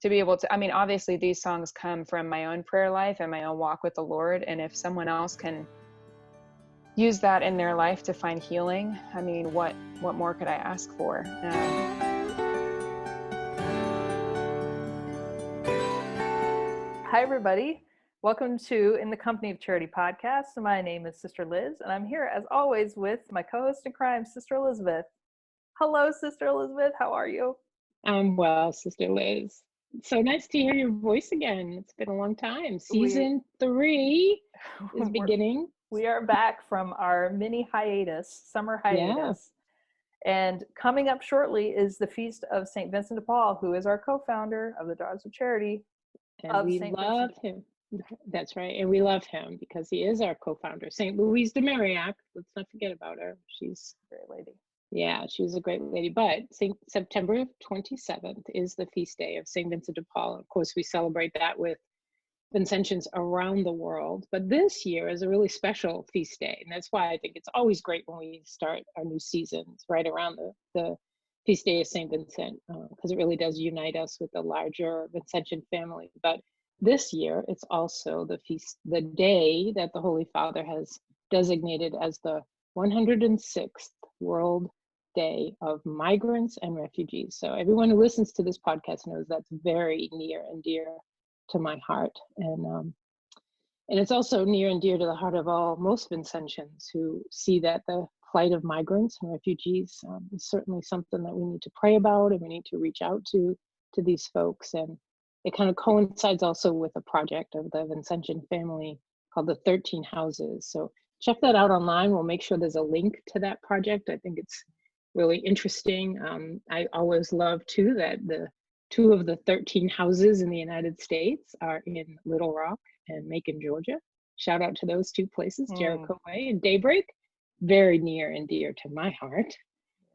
to be able to, I mean, obviously these songs come from my own prayer life and my own walk with the Lord. And if someone else can use that in their life to find healing, I mean, what more could I ask for? Hi, everybody. Welcome to In the Company of Charity podcast. My name is Sister Liz, and I'm here as always with my co-host in crime, Sister Elizabeth. Hello, Sister Elizabeth. How are you? I'm well, Sister Liz. It's so nice to hear your voice again. It's been a long time. Season 3 is beginning. We are back from our mini hiatus, summer hiatus. Yeah. And coming up shortly is the Feast of St. Vincent de Paul, who is our co-founder of the Daughters of Charity. And we love him. That's right. And we love him because he is our co-founder. St. Louise de Marillac. Let's not forget about her. She's a great lady. Yeah, she was a great lady. But September 27th is the feast day of St. Vincent de Paul. Of course, we celebrate that with Vincentians around the world. But this year is a really special feast day. And that's why I think it's always great when we start our new seasons right around the feast day of St. Vincent, because it really does unite us with the larger Vincentian family. But this year, it's also the day that the Holy Father has designated as the 106th World Day of Migrants and Refugees. So everyone who listens to this podcast knows that's very near and dear to my heart. And it's also near and dear to the heart of most Vincentians who see that the plight of migrants and refugees is certainly something that we need to pray about, and we need to reach out to these folks. And it kind of coincides also with a project of the Vincentian family called the 13 Houses. So check that out online. We'll make sure there's a link to that project. I think it's really interesting. I always love too that the 2 of the 13 houses in the United States are in Little Rock and Macon, Georgia. Shout out to those 2 places, Jericho Way and Daybreak. Very near and dear to my heart.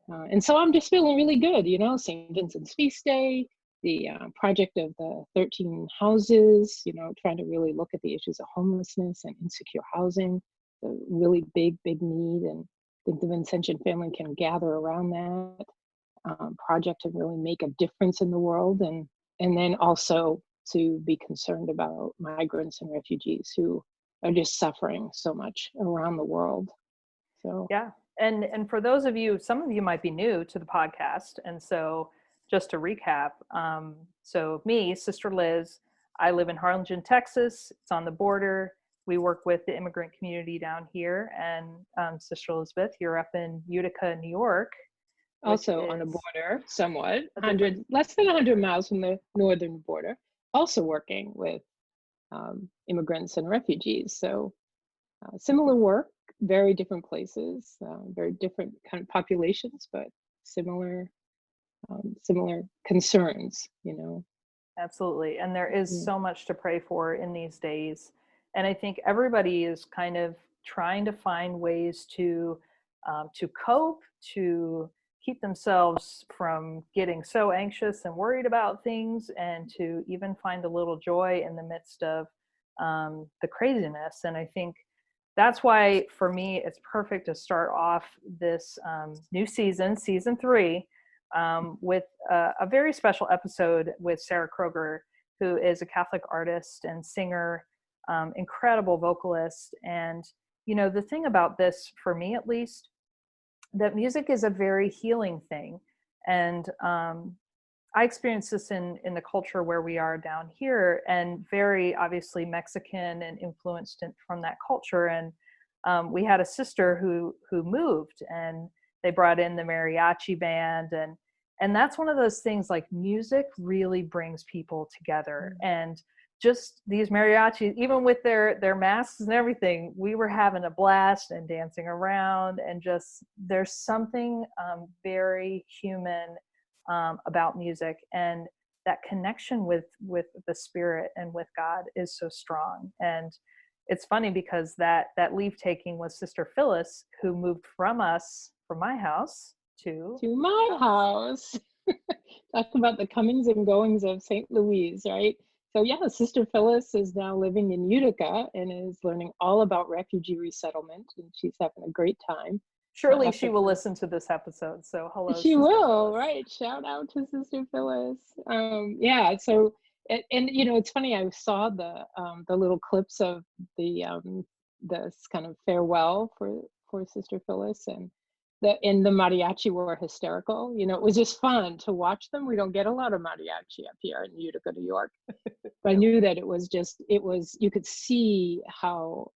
And so I'm just feeling really good, St. Vincent's Feast Day, the project of the 13 houses, trying to really look at the issues of homelessness and insecure housing, the really big need. And I think the Vincentian family can gather around that project to really make a difference in the world. And then also to be concerned about migrants and refugees who are just suffering so much around the world. So yeah, and for those of you, some of you might be new to the podcast, and so just to recap, so me, Sister Liz, I live in Harlingen, Texas. It's on the border. We work with the immigrant community down here, and Sister Elizabeth, you're up in Utica, New York. Also on a border, somewhat, less than 100 miles from the northern border, also working with immigrants and refugees. So similar work, very different places, very different kind of populations, but similar concerns, Absolutely. And there is so much to pray for in these days. And I think everybody is kind of trying to find ways to cope, to keep themselves from getting so anxious and worried about things, and to even find a little joy in the midst of the craziness. And I think that's why, for me, it's perfect to start off this new season 3, with a very special episode with Sarah Kroger, who is a Catholic artist and singer, incredible vocalist. And, the thing about this, for me at least, that music is a very healing thing. And I experienced this in the culture where we are down here, and very obviously Mexican and influenced from that culture. And we had a sister who moved, and they brought in the mariachi band, and that's one of those things, like, music really brings people together. And just these mariachis, even with their masks and everything, we were having a blast and dancing around, and just there's something very human about music, and that connection with the Spirit and with God is so strong. And it's funny because that leave taking was Sister Phyllis, who moved from my house to my house. Talk about the comings and goings of St. Louise, right? So yeah, Sister Phyllis is now living in Utica and is learning all about refugee resettlement, and she's having a great time. Surely she will listen to this episode. So hello, she Sister will, Phyllis. right? Shout out to Sister Phyllis. Yeah. So, and you know, it's funny. I saw the little clips of this kind of farewell for Sister Phyllis, and the mariachi were hysterical. You know, it was just fun to watch them. We don't get a lot of mariachi up here in Utica, New York, but I knew that it was you could see how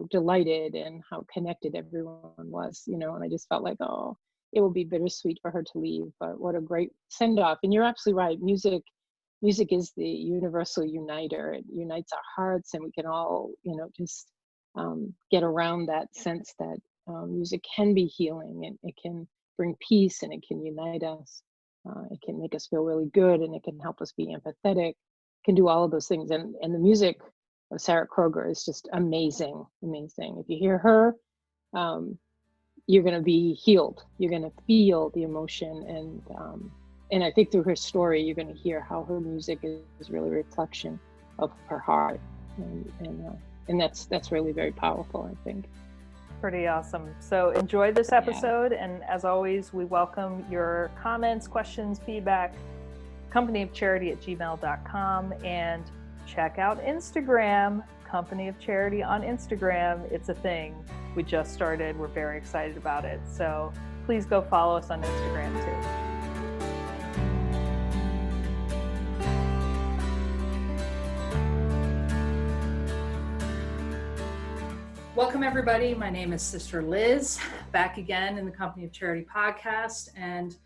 delighted and how connected everyone was, you know, and I just felt like, oh, it will be bittersweet for her to leave, but what a great send off. And you're absolutely right. Music is the universal uniter. It unites our hearts, and we can all, you know, just get around that sense that music can be healing, and it can bring peace, and it can unite us. It can make us feel really good, and it can help us be empathetic. It can do all of those things. And the music of Sarah Kroger is just amazing. If you hear her, you're going to be healed. You're going to feel the emotion, and I think through her story, you're going to hear how her music is really a reflection of her heart, and that's really very powerful, I think. Pretty awesome. So enjoy this episode, and as always, we welcome your comments, questions, feedback. companyofcharity@gmail.com, and check out Instagram, Company of Charity on Instagram. It's a thing. We just started. We're very excited about it. So please go follow us on Instagram too. Welcome, everybody. My name is Sister Liz, back again in the Company of Charity podcast, and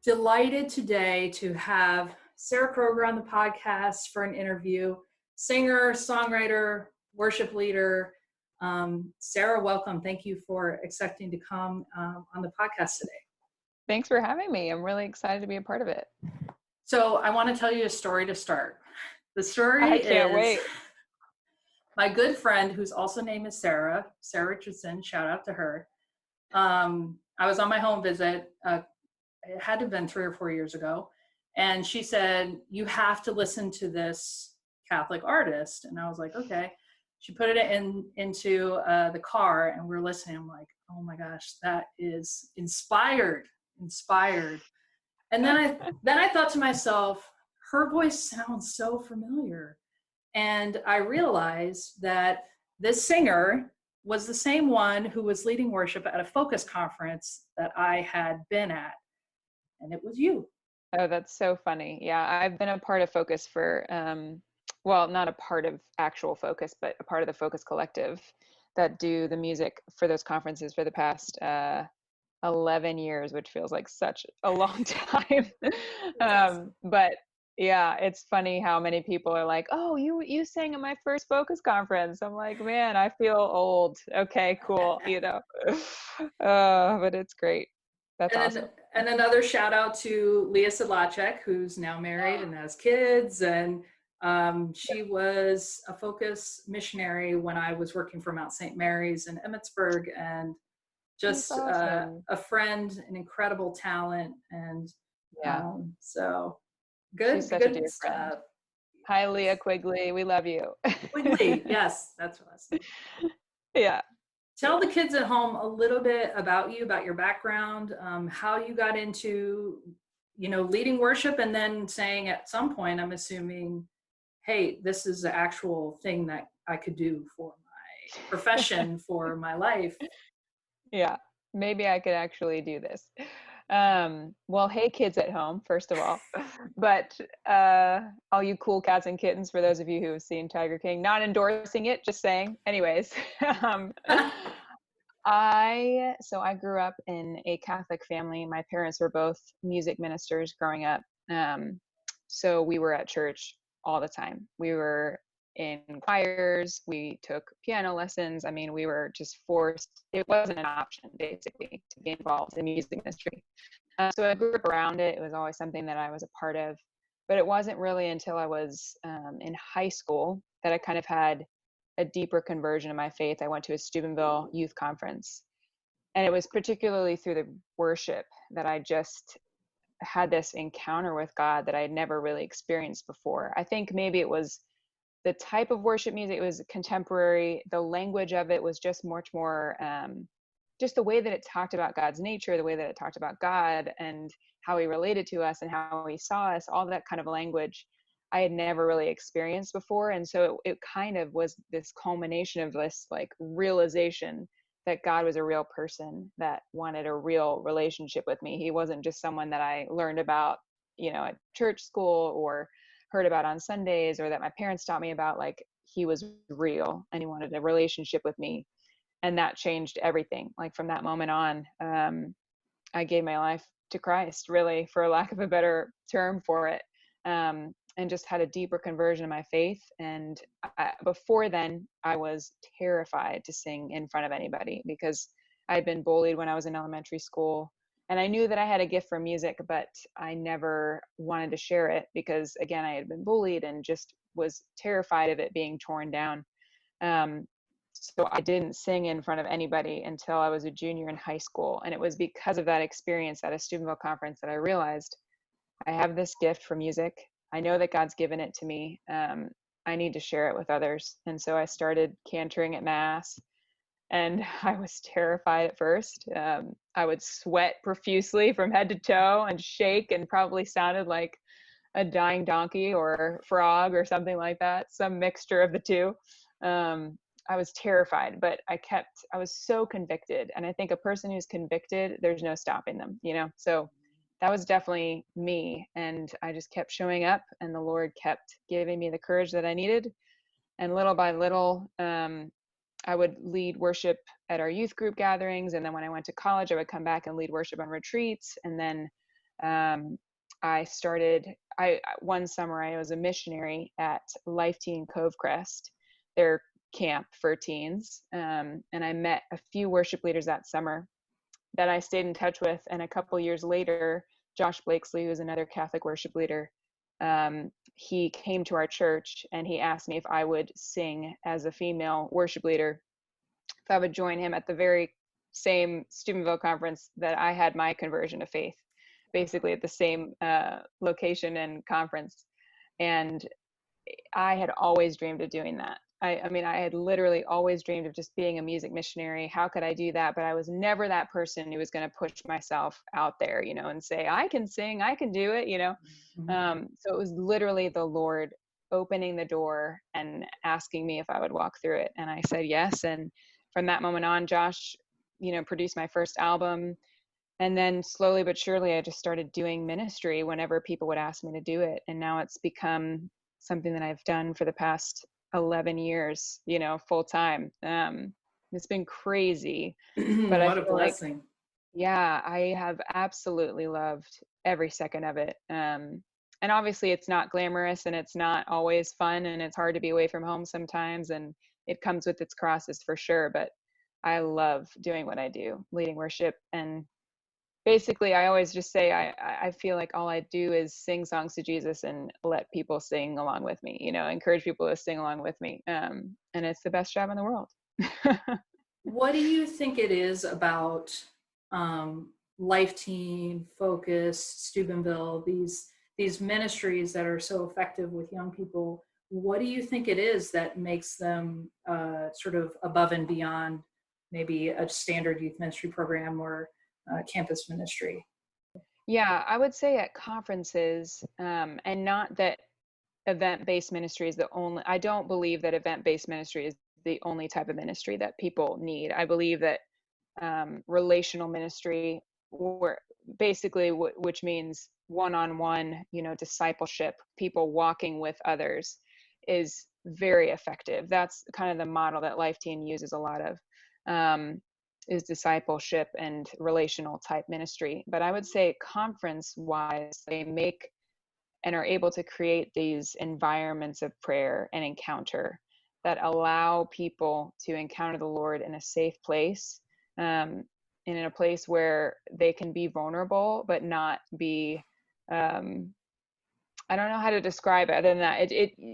delighted today to have Sarah Kroger on the podcast for an interview. Singer, songwriter, worship leader. Sarah, welcome. Thank you for accepting to come on the podcast today. Thanks for having me. I'm really excited to be a part of it. So I want to tell you a story to start. The story I can't wait. My good friend, whose also name is Sarah Richardson, shout out to her. I was on my home visit. It had to have been 3 or 4 years ago. And she said, you have to listen to this Catholic artist. And I was like, okay. She put it into the car, and we're listening. I'm like, oh my gosh, that is inspired. And then I thought to myself, her voice sounds so familiar. And I realized that this singer was the same one who was leading worship at a Focus conference that I had been at. And it was you. Oh, that's so funny. Yeah, I've been a part of Focus for, well, not a part of actual Focus, but a part of the Focus Collective that do the music for those conferences for the past 11 years, which feels like such a long time. But yeah, it's funny how many people are like, oh, you sang at my first Focus conference. I'm like, man, I feel old. Okay, cool. You know, but it's great. That's awesome. And another shout out to Liz Sjoberg, who's now married and has kids. And she was a Focus missionary when I was working for Mount St. Mary's in Emmitsburg, and just awesome. A friend, an incredible talent. And so good, She's such good a dear stuff. friend. Hi, Leah Quigley. We love you. Quigley, yes, that's what I was saying. Yeah. Tell the kids at home a little bit about you, about your background, how you got into, leading worship, and then saying at some point, I'm assuming, hey, this is the actual thing that I could do for my profession, for my life. Yeah, maybe I could actually do this. Well, hey, kids at home, first of all, but all you cool cats and kittens, for those of you who have seen Tiger King, not endorsing it, just saying. Anyways, I grew up in a Catholic family. My parents were both music ministers growing up. So we were at church all the time. We were in choirs, we took piano lessons. I mean, we were just forced. It wasn't an option, basically, to be involved in music ministry. So I grew up around it. It was always something that I was a part of. But it wasn't really until I was in high school that I kind of had a deeper conversion in my faith. I went to a Steubenville youth conference. And it was particularly through the worship that I just had this encounter with God that I had never really experienced before. I think maybe it was the type of worship music. It was contemporary. The language of it was just much more just the way that it talked about God's nature, the way that it talked about God and how he related to us and how he saw us, all that kind of language I had never really experienced before. And so it kind of was this culmination of this like realization that God was a real person that wanted a real relationship with me. He wasn't just someone that I learned about, at church school or heard about on Sundays or that my parents taught me about. Like, he was real and he wanted a relationship with me. And that changed everything. Like, from that moment on, I gave my life to Christ, really, for lack of a better term for it. And just had a deeper conversion of my faith. And before then, I was terrified to sing in front of anybody because I had been bullied when I was in elementary school. And I knew that I had a gift for music, but I never wanted to share it because, again, I had been bullied and just was terrified of it being torn down. So I didn't sing in front of anybody until I was a junior in high school. And it was because of that experience at a Steubenville conference that I realized I have this gift for music. I know that God's given it to me. I need to share it with others. And so I started cantering at Mass, and I was terrified at first. I would sweat profusely from head to toe and shake and probably sounded like a dying donkey or frog or something like that, some mixture of the two. I was terrified, but I was so convicted. And I think a person who's convicted, there's no stopping them, So that was definitely me. And I just kept showing up, and the Lord kept giving me the courage that I needed. And little by little, I would lead worship at our youth group gatherings. And then when I went to college, I would come back and lead worship on retreats. And then one summer I was a missionary at Life Teen Cove Crest, their camp for teens. And I met a few worship leaders that summer that I stayed in touch with. And a couple years later, Josh Blakesley, who is another Catholic worship leader, he came to our church and he asked me if I would sing as a female worship leader, if I would join him at the very same Steubenville conference that I had my conversion of faith, basically at the same location and conference. And I had always dreamed of doing that. I mean, I had literally always dreamed of just being a music missionary. How could I do that? But I was never that person who was going to push myself out there, and say, I can sing, I can do it, Mm-hmm. So it was literally the Lord opening the door and asking me if I would walk through it. And I said yes. And from that moment on, Josh, produced my first album. And then slowly but surely, I just started doing ministry whenever people would ask me to do it. And now it's become something that I've done for the past 11 years, full time. It's been crazy, but What I a feel like, blessing. yeah, I have absolutely loved every second of it. And obviously it's not glamorous and it's not always fun and it's hard to be away from home sometimes, and it comes with its crosses for sure. But I love doing what I do, leading worship. And basically I always just say I feel like all I do is sing songs to Jesus and let people sing along with me, encourage people to sing along with me. And it's the best job in the world. What do you think it is about Life Teen, Focus, Steubenville, these ministries that are so effective with young people? What do you think it is that makes them sort of above and beyond maybe a standard youth ministry program or campus ministry? Yeah, I would say at conferences, and not that event-based ministry is the only, I don't believe that event-based ministry is the only type of ministry that people need. I believe that relational ministry, or basically which means one-on-one, discipleship, people walking with others, is very effective. That's kind of the model that Life Teen uses a lot of. Is discipleship and relational type ministry. But I would say conference wise, they make and are able to create these environments of prayer and encounter that allow people to encounter the Lord in a safe place, and in a place where they can be vulnerable, but not be, I don't know how to describe it other than that.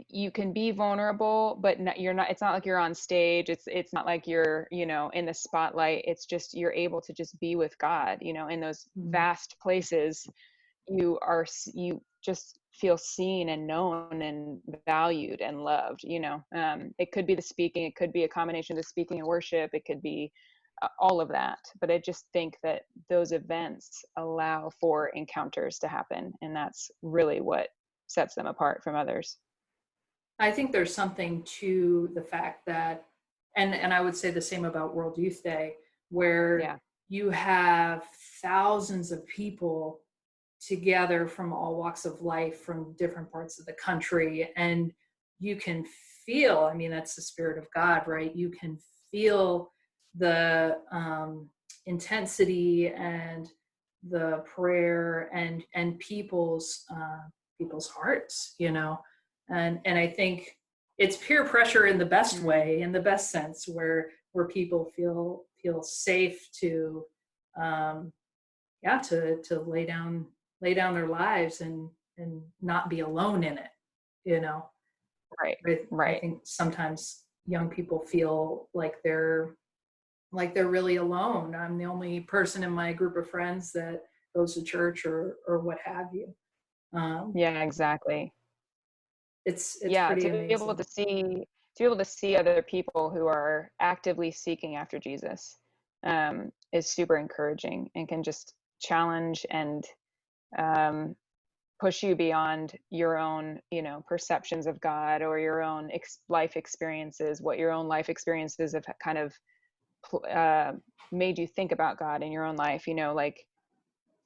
You can be vulnerable, but you're not, it's not like you're on stage. It's not like you're, in the spotlight. It's just, you're able to just be with God, in those vast places. You just feel seen and known and valued and loved, it could be the speaking, it could be a combination of the speaking and worship. It could be all of that. But I just think that those events allow for encounters to happen, and that's really what sets them apart from others. I think there's something to the fact that, and I would say the same about World Youth Day, where you have thousands of people together from all walks of life, from different parts of the country, and you can feel, I mean, that's the Spirit of God, right? You can feel the intensity and the prayer and people's hearts, you know. And I think it's peer pressure in the best way, in the best sense, where people feel safe to to lay down their lives and not be alone in it, you know. I think sometimes young people feel like they're really alone. I'm the only person in my group of friends that goes to church or what have you. Exactly. It's pretty amazing. Be able to see other people who are actively seeking after Jesus is super encouraging, and can just challenge and push you beyond your own, perceptions of God, or your own life experiences, what your own life experiences have kind of made you think about God in your own life. Like,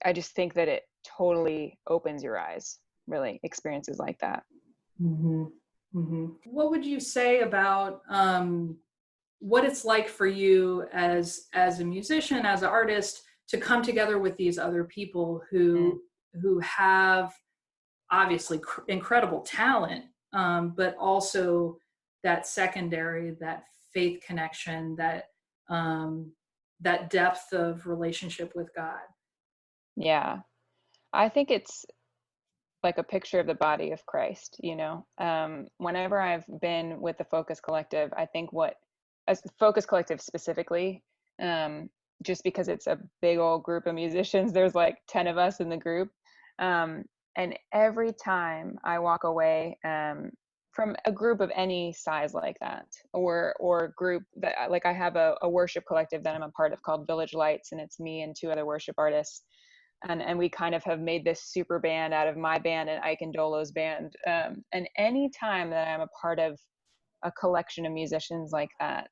I just think that it totally opens your eyes, really, experiences like that. Mm-hmm. Mm-hmm. What would you say about what it's like for you as a musician, as an artist, to come together with these other people who have obviously incredible talent, but also that secondary, that faith connection, that depth of relationship with God? Yeah, I think it's like a picture of the body of Christ, whenever I've been with the Focus Collective, I think as Focus Collective specifically, just because it's a big old group of musicians, there's like 10 of us in the group. And every time I walk away from a group of any size like that, or group that, like, I have a worship collective that I'm a part of called Village Lights, and it's me and 2 other worship artists. And we kind of have made this super band out of my band and Ike and Dolo's band. And any time that I'm a part of a collection of musicians like that,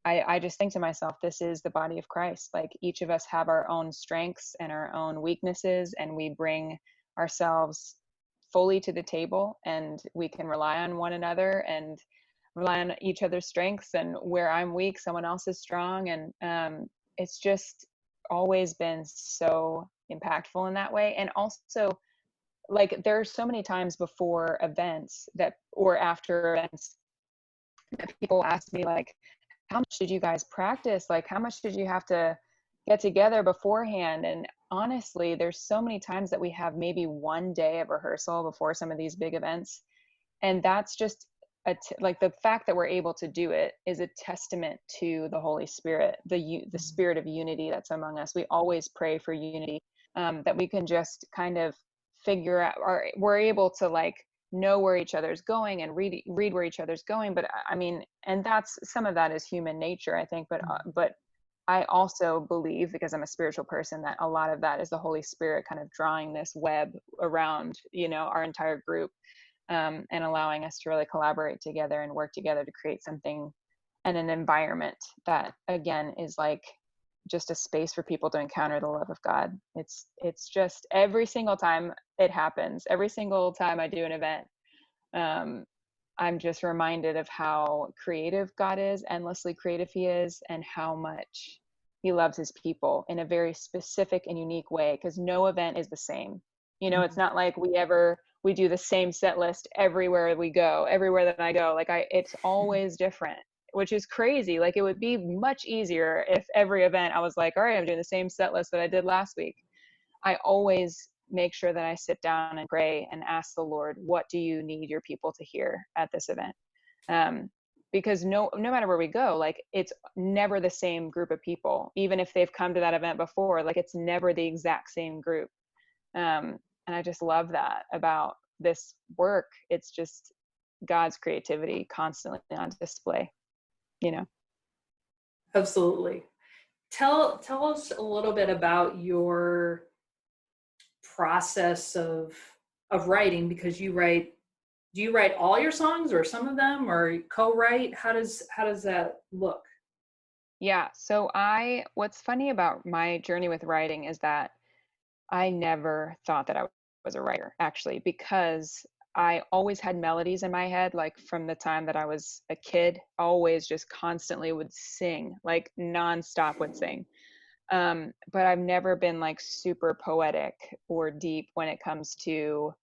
I just think to myself, this is the body of Christ. Like, each of us have our own strengths and our own weaknesses, and we bring ourselves fully to the table, and we can rely on one another and rely on each other's strengths, and where I'm weak, someone else is strong. And it's just always been so impactful in that way. And also, like, there are so many times before events or after events that people ask me, like, how much did you guys practice? Like, how much did you have to get together beforehand? And honestly, there's so many times that we have maybe one day of rehearsal before some of these big events. And that's just like, the fact that we're able to do it is a testament to the Holy Spirit, the spirit of unity that's among us. We always pray for unity, that we can just kind of figure out, or we're able to, like, know where each other's going and read where each other's going. But I mean, and that's, some of that is human nature, I think, but I also believe, because I'm a spiritual person, that a lot of that is the Holy Spirit kind of drawing this web around, our entire group, and allowing us to really collaborate together and work together to create something and an environment that, again, is like just a space for people to encounter the love of God. It's just, every single time it happens, every single time I do an event, I'm just reminded of how creative God is, endlessly creative He is, and how much He loves His people in a very specific and unique way, because no event is the same. It's not like we do the same set list everywhere that I go. Like, it's always different, which is crazy. Like, it would be much easier if every event I was like, all right, I'm doing the same set list that I did last week. I always make sure that I sit down and pray and ask the Lord, what do you need your people to hear at this event? Because no matter where we go, like, it's never the same group of people, even if they've come to that event before. Like, it's never the exact same group. And I just love that about this work. It's just God's creativity constantly on display, Absolutely. tell us a little bit about your process of writing, because do you write all your songs or some of them, or co-write? How does that look? Yeah. So what's funny about my journey with writing is that I never thought that I was a writer, actually, because I always had melodies in my head, like from the time that I was a kid, always just constantly would sing, like nonstop would sing. But I've never been like super poetic or deep when it comes to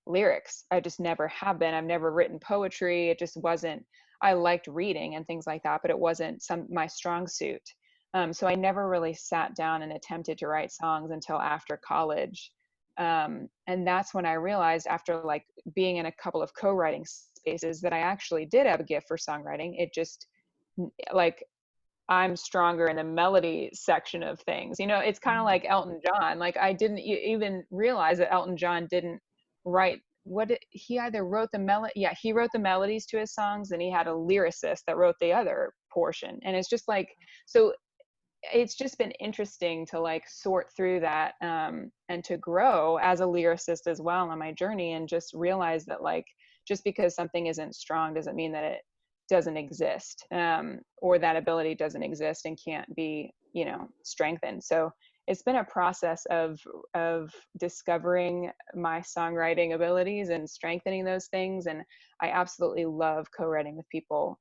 lyrics. I just never have been. I've never written poetry. It just wasn't, I liked reading and things like that, but it wasn't my strong suit. So I never really sat down and attempted to write songs until after college. And that's when I realized, after like being in a couple of co-writing spaces, that I actually did have a gift for songwriting. It just, like, I'm stronger in the melody section of things. It's kind of like Elton John. Like, I didn't even realize that Elton John didn't write he either wrote the melody. Yeah, he wrote the melodies to his songs, and he had a lyricist that wrote the other portion. And it's just like, so it's just been interesting to like sort through that, and to grow as a lyricist as well on my journey, and just realize that, like, just because something isn't strong doesn't mean that it doesn't exist, or that ability doesn't exist and can't be strengthened. So it's been a process of discovering my songwriting abilities and strengthening those things. And I absolutely love co-writing with people,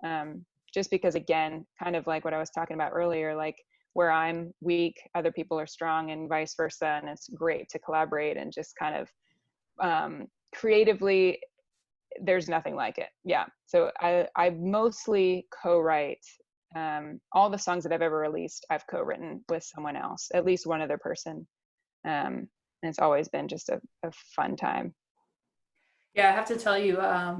just because, again, kind of like what I was talking about earlier, like, where I'm weak, other people are strong, and vice versa. And it's great to collaborate and just kind of, creatively, there's nothing like it. Yeah. So I mostly co-write. All the songs that I've ever released, I've co-written with someone else, at least one other person. And it's always been just a fun time. Yeah, I have to tell you, I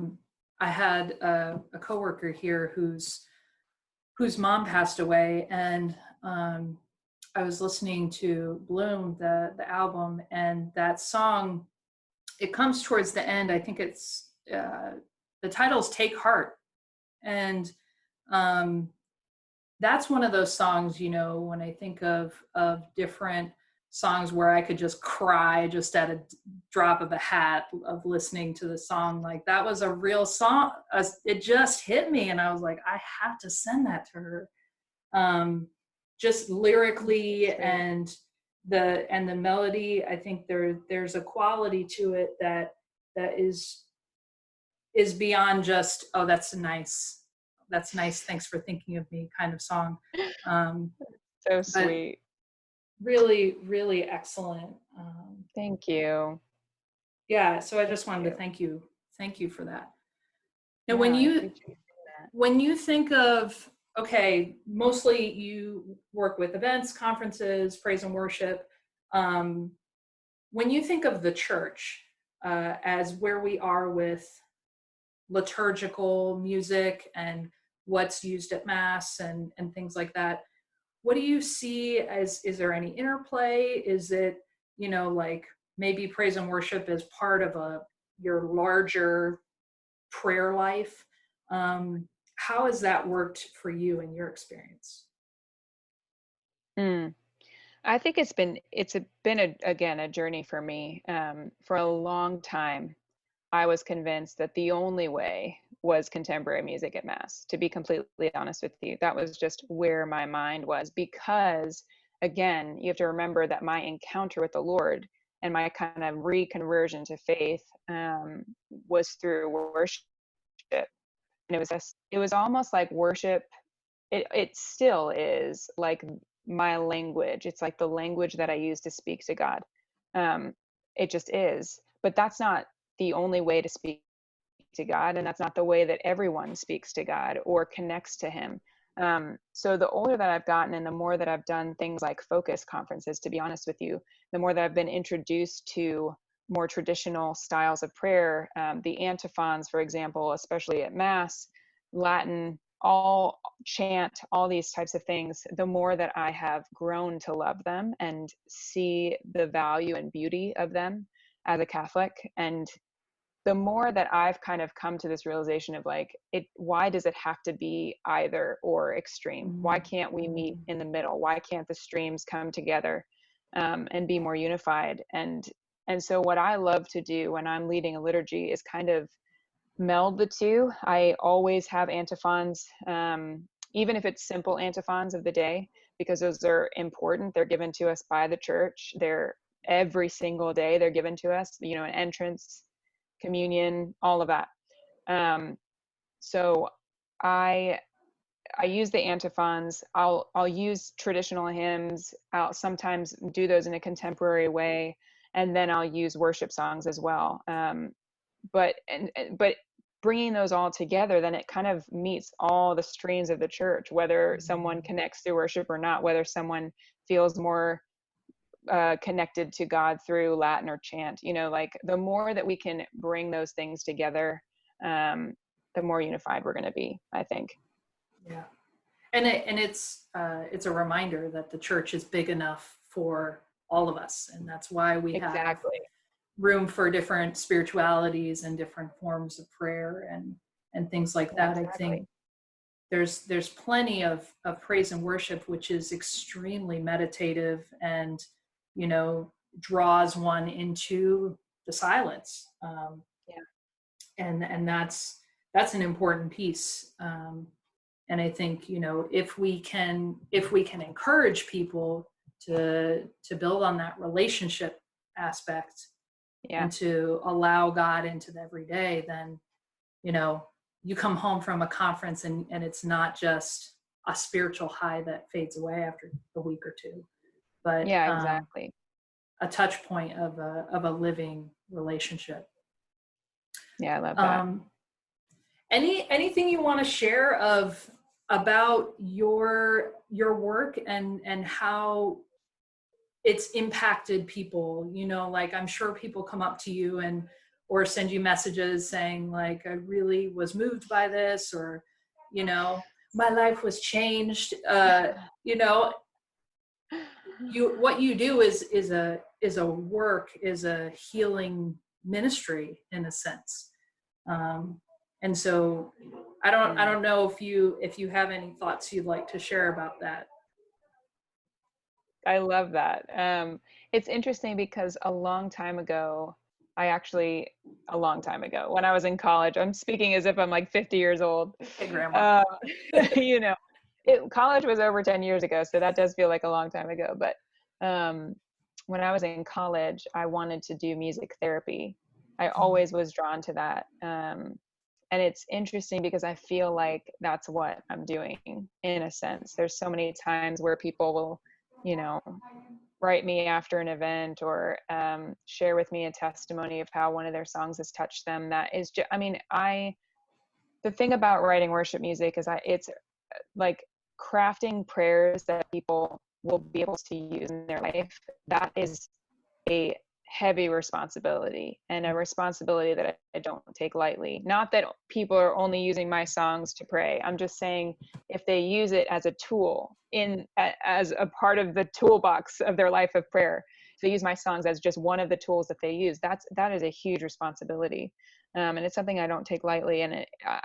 had a coworker here whose mom passed away, and I was listening to Bloom, the album, and that song, it comes towards the end. I think it's the title's "Take Heart," and that's one of those songs, when I think of different songs where I could just cry just at a drop of a hat of listening to the song. Like, that was a real song. It just hit me, and I was like, I have to send that to her. Just lyrically and the melody, I think there's a quality to it that is beyond just, oh, that's nice, thanks for thinking of me kind of song. So sweet. Really, really excellent. Thank you. Yeah, so I just wanted to thank you for that. Now, Yeah, when you think of, okay, mostly you work with events, conferences, praise and worship. When you think of the church as where we are with liturgical music and what's used at Mass and things like that, what do you see as, is there any interplay? Is it, like, maybe praise and worship as part of your larger prayer life? How has that worked for you in your experience? I think it's been again a journey for me. For a long time, I was convinced that the only way was contemporary music at Mass. To be completely honest with you, that was just where my mind was, because, again, you have to remember that my encounter with the Lord and my kind of reconversion to faith was through worship. And it was almost like worship. It still is like my language. It's like the language that I use to speak to God. It just is. But that's not the only way to speak to God, and that's not the way that everyone speaks to God or connects to Him. So the older that I've gotten, and the more that I've done things like focus conferences, to be honest with you, the more that I've been introduced to more traditional styles of prayer, the antiphons, for example, especially at Mass, Latin, all chant, all these types of things, the more that I have grown to love them and see the value and beauty of them as a Catholic. And the more that I've kind of come to this realization of like, why does it have to be either or extreme? Why can't we meet in the middle? Why can't the streams come together and be more unified? And so what I love to do when I'm leading a liturgy is kind of meld the two. I always have antiphons, even if it's simple antiphons of the day, because those are important. They're given to us by the church. They're every single day they're given to us, an entrance, communion, all of that. So I use the antiphons. I'll use traditional hymns. I'll sometimes do those in a contemporary way, and then I'll use worship songs as well. But bringing those all together, then it kind of meets all the streams of the church, whether someone connects through worship or not, whether someone feels more connected to God through Latin or chant. Like the more that we can bring those things together, the more unified we're going to be, I think. Yeah, and it's a reminder that the church is big enough for all of us, and that's why we have room for different spiritualities and different forms of prayer and things like that. I think there's plenty of praise and worship, which is extremely meditative and draws one into the silence. And that's an important piece. And I think, if we can encourage people to build on that relationship aspect and to allow God into the everyday, then, you come home from a conference and it's not just a spiritual high that fades away after a week or two, but a touch point of a living relationship. Yeah, I love that. Anything you want to share about your work and how it's impacted people? Like I'm sure people come up to you or send you messages saying like, I really was moved by this, or my life was changed. What you do is a work, is a healing ministry in a sense. And so I don't know if you have any thoughts you'd like to share about that. I love that. It's interesting because a long time ago, when I was in college, I'm speaking as if I'm like 50 years old. Hey, Grandma. College was over 10 years ago, so that does feel like a long time ago. But when I was in college, I wanted to do music therapy. I always was drawn to that. And it's interesting because I feel like that's what I'm doing in a sense. There's so many times where people will, write me after an event or share with me a testimony of how one of their songs has touched them. That is just, the thing about writing worship music is it's like crafting prayers that people will be able to use in their life. That is a heavy responsibility, and a responsibility that I don't take lightly. Not that people are only using my songs to pray. I'm just saying if they use it as a tool as a part of the toolbox of their life of prayer, if they use my songs as just one of the tools that they use, that is a huge responsibility. And it's something I don't take lightly. And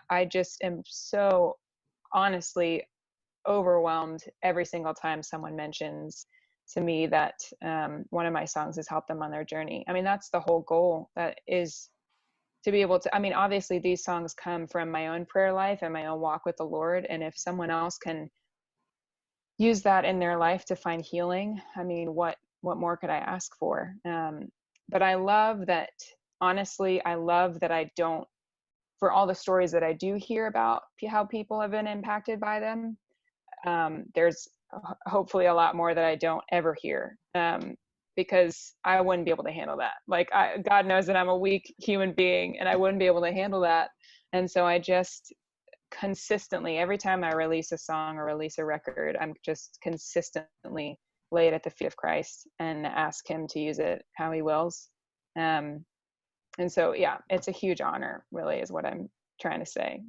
I just am so honestly overwhelmed every single time someone mentions to me that one of my songs has helped them on their journey. That's the whole goal, that is to be able to, obviously these songs come from my own prayer life and my own walk with the Lord. And if someone else can use that in their life to find healing, what more could I ask for? But I love that, honestly, I don't, for all the stories that I do hear about how people have been impacted by them, there's hopefully a lot more that I don't ever hear, because I wouldn't be able to handle that. Like God knows that I'm a weak human being and I wouldn't be able to handle that. And so I just consistently, every time I release a song or release a record, I'm just consistently lay it at the feet of Christ and ask him to use it how he wills. And so, it's a huge honor, really, is what I'm trying to say.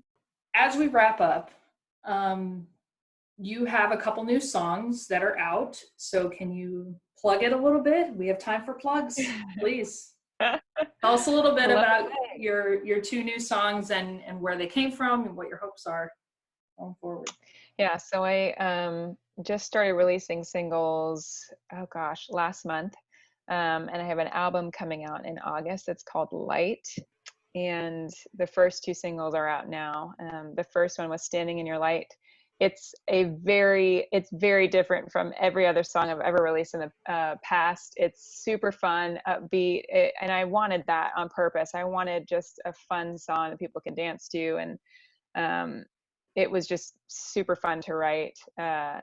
As we wrap up, you have a couple new songs that are out. So can you plug it a little bit? We have time for plugs, please. Tell us a little bit I love about it. your two new songs and where they came from and what your hopes are going forward. Yeah, so I just started releasing singles, oh gosh, last month. And I have an album coming out in August. It's called Light. And the first two singles are out now. The first one was Standing in Your Light. It's very different from every other song I've ever released in the past. It's super fun, upbeat, and I wanted that on purpose. I wanted just a fun song that people can dance to, and it was just super fun to write.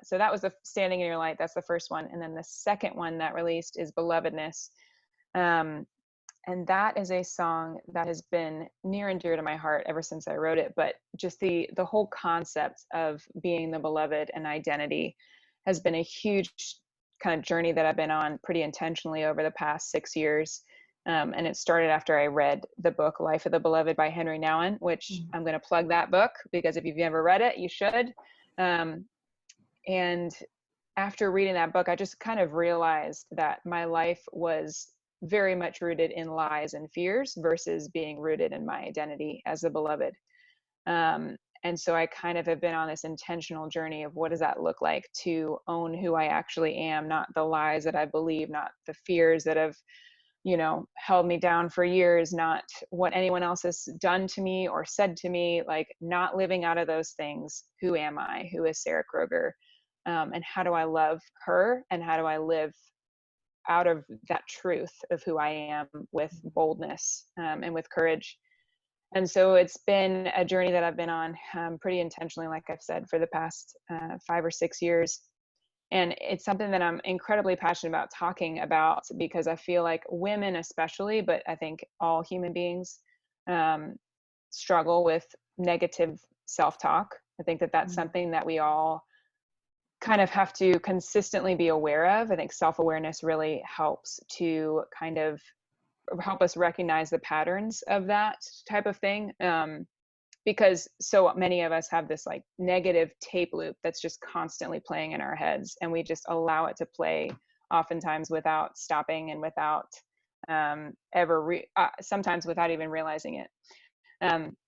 So that was the Standing in Your Light. That's the first one. And then the second one that released is Belovedness. And that is a song that has been near and dear to my heart ever since I wrote it. But just the whole concept of being the beloved and identity has been a huge kind of journey that I've been on pretty intentionally over the past 6 years. And it started after I read the book Life of the Beloved by Henry Nouwen, which I'm going to plug that book because if you've never read it, you should. And after reading that book, I just kind of realized that my life was very much rooted in lies and fears versus being rooted in my identity as a beloved. And so I kind of have been on this intentional journey of what does that look like to own who I actually am, not the lies that I believe, not the fears that have, held me down for years, not what anyone else has done to me or said to me, like not living out of those things. Who am I? Who is Sarah Kroger? And how do I love her? And how do I live out of that truth of who I am with boldness and with courage? And so it's been a journey that I've been on pretty intentionally, like I've said, for the past 5 or 6 years. And it's something that I'm incredibly passionate about talking about because I feel like women especially, but I think all human beings struggle with negative self-talk. I think that that's something that we all kind of have to consistently be aware of. I think self-awareness really helps to kind of help us recognize the patterns of that type of thing. Because so many of us have this like negative tape loop that's just constantly playing in our heads, and we just allow it to play oftentimes without stopping and without sometimes without even realizing it.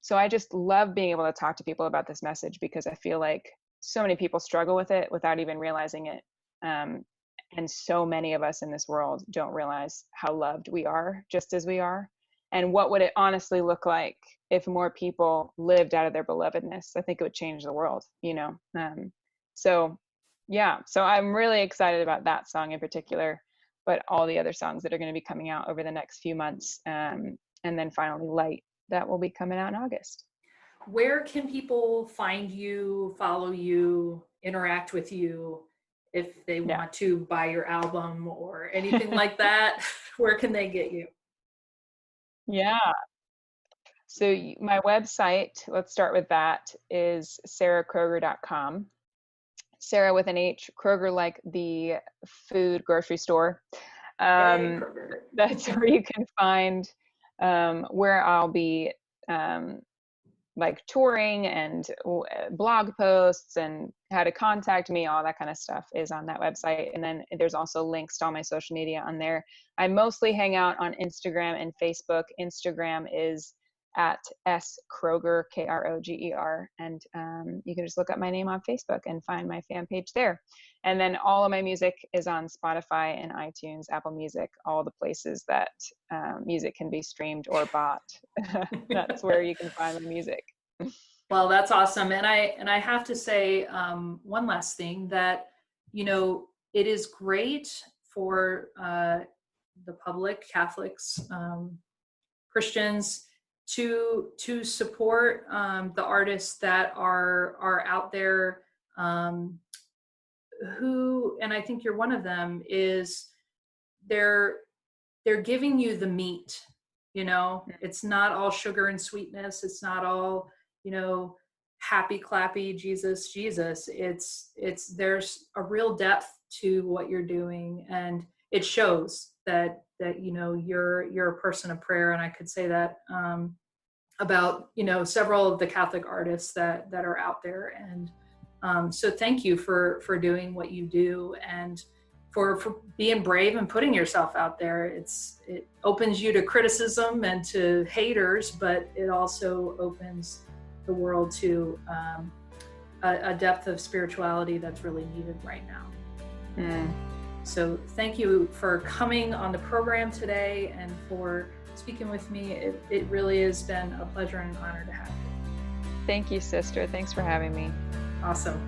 So I just love being able to talk to people about this message because I feel like so many people struggle with it without even realizing it. And so many of us in this world don't realize how loved we are just as we are. And what would it honestly look like if more people lived out of their belovedness? I think it would change the world, So I'm really excited about that song in particular, but all the other songs that are going to be coming out over the next few months. And then finally Light, that will be coming out in August. Where can people find you, follow you, interact with you if they want to buy your album or anything like that? Where can they get you? Yeah. So my website, let's start with that, is sarahkroger.com. Sarah with an H, Kroger like the food grocery store. That's where you can find where I'll be like touring and blog posts and how to contact me, all that kind of stuff is on that website. And then there's also links to all my social media on there. I mostly hang out on Instagram and Facebook. Instagram is at S Kroger, Kroger. And you can just look up my name on Facebook and find my fan page there. And then all of my music is on Spotify and iTunes, Apple Music, all the places that music can be streamed or bought. That's where you can find the music. Well, that's awesome. And I have to say one last thing that, it is great for the public, Catholics, Christians, to support the artists that are out there who, and I think you're one of them, is they're giving you the meat. It's not all sugar and sweetness. It's not all, happy clappy Jesus. It's there's a real depth to what you're doing, and it shows that you're a person of prayer. And I could say that about several of the Catholic artists that are out there. And so thank you for doing what you do. And for being brave and putting yourself out there. It opens you to criticism and to haters, but it also opens the world to a depth of spirituality that's really needed right now. So thank you for coming on the program today and for speaking with me. It really has been a pleasure and an honor to have you. Thank you, sister. Thanks for having me. Awesome.